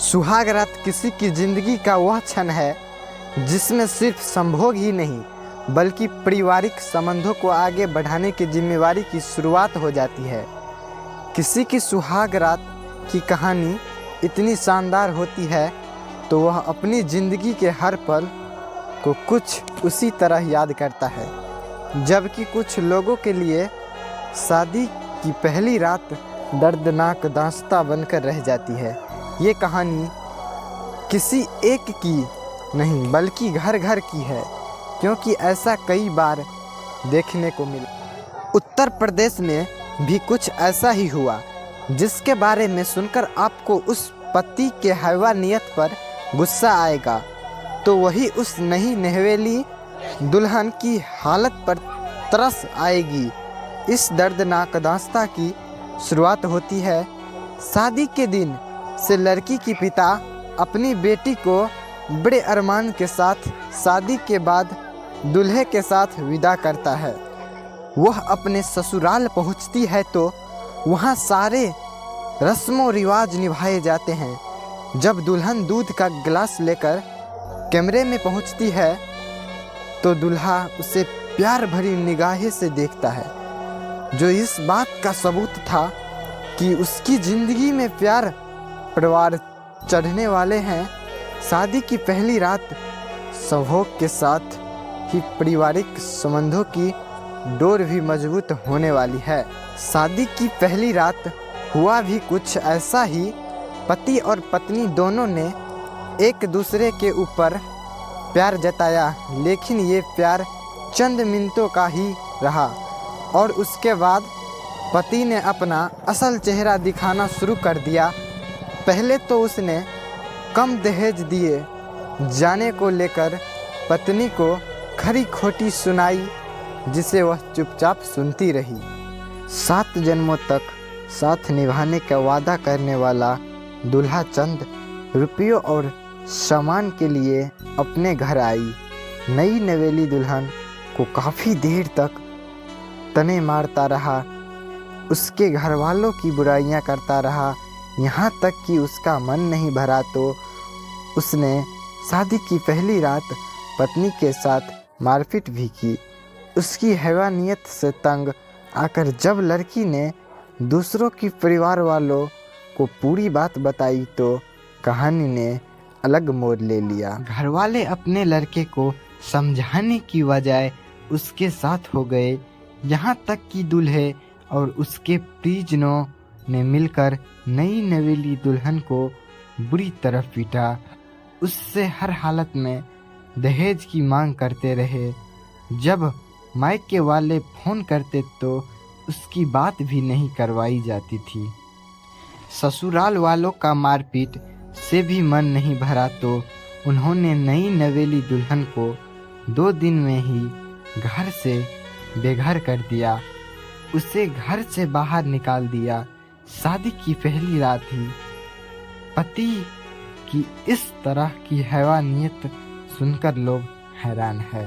सुहाग रात किसी की जिंदगी का वह क्षण है जिसमें सिर्फ संभोग ही नहीं बल्कि पारिवारिक संबंधों को आगे बढ़ाने की जिम्मेवारी की शुरुआत हो जाती है। किसी की सुहाग रात की कहानी इतनी शानदार होती है तो वह अपनी ज़िंदगी के हर पल को कुछ उसी तरह याद करता है, जबकि कुछ लोगों के लिए शादी की पहली रात दर्दनाक दास्तां बनकर रह जाती है। ये कहानी किसी एक की नहीं बल्कि घर घर की है, क्योंकि ऐसा कई बार देखने को मिला। उत्तर प्रदेश में भी कुछ ऐसा ही हुआ, जिसके बारे में सुनकर आपको उस पति के हैवानियत पर गुस्सा आएगा तो वही उस नई नवेली दुल्हन की हालत पर तरस आएगी। इस दर्दनाक दास्तां की शुरुआत होती है शादी के दिन से। लड़की की पिता अपनी बेटी को बड़े अरमान के साथ शादी के बाद दूल्हे के साथ विदा करता है। वह अपने ससुराल पहुंचती है तो वहां सारे रस्मों रिवाज निभाए जाते हैं। जब दुल्हन दूध का गिलास लेकर कमरे में पहुंचती है तो दूल्हा उसे प्यार भरी निगाहें से देखता है, जो इस बात का सबूत था कि उसकी ज़िंदगी में प्यार परिवार चढ़ने वाले हैं। शादी की पहली रात संभोग के साथ ही पारिवारिक संबंधों की डोर भी मजबूत होने वाली है। शादी की पहली रात हुआ भी कुछ ऐसा ही। पति और पत्नी दोनों ने एक दूसरे के ऊपर प्यार जताया, लेकिन ये प्यार चंद मिनटों का ही रहा और उसके बाद पति ने अपना असल चेहरा दिखाना शुरू कर दिया। पहले तो उसने कम दहेज दिए जाने को लेकर पत्नी को खरी खोटी सुनाई, जिसे वह चुपचाप सुनती रही। 7 जन्मों तक साथ निभाने का वादा करने वाला दूल्हा चंद रुपयों और सामान के लिए अपने घर आई। नई नवेली दुल्हन को काफ़ी देर तक तने मारता रहा, उसके घर वालों की बुराइयां करता रहा, यहाँ तक कि उसका मन नहीं भरा तो उसने शादी की पहली रात पत्नी के साथ मारपीट भी की। उसकी हैवानियत से तंग आकर जब लड़की ने दूसरों की परिवार वालों को पूरी बात बताई तो कहानी ने अलग मोड़ ले लिया। घर वाले अपने लड़के को समझाने की बजाय उसके साथ हो गए, यहाँ तक कि दूल्हे और उसके परिजनों ने मिलकर नई नवेली दुल्हन को बुरी तरह पीटा। उससे हर हालत में दहेज की मांग करते रहे। जब मायके वाले फ़ोन करते तो उसकी बात भी नहीं करवाई जाती थी। ससुराल वालों का मारपीट से भी मन नहीं भरा तो उन्होंने नई नवेली दुल्हन को 2 दिन में ही घर से बेघर कर दिया, उसे घर से बाहर निकाल दिया। शादी की पहली रात ही पति की इस तरह की हैवानियत सुनकर लोग हैरान है।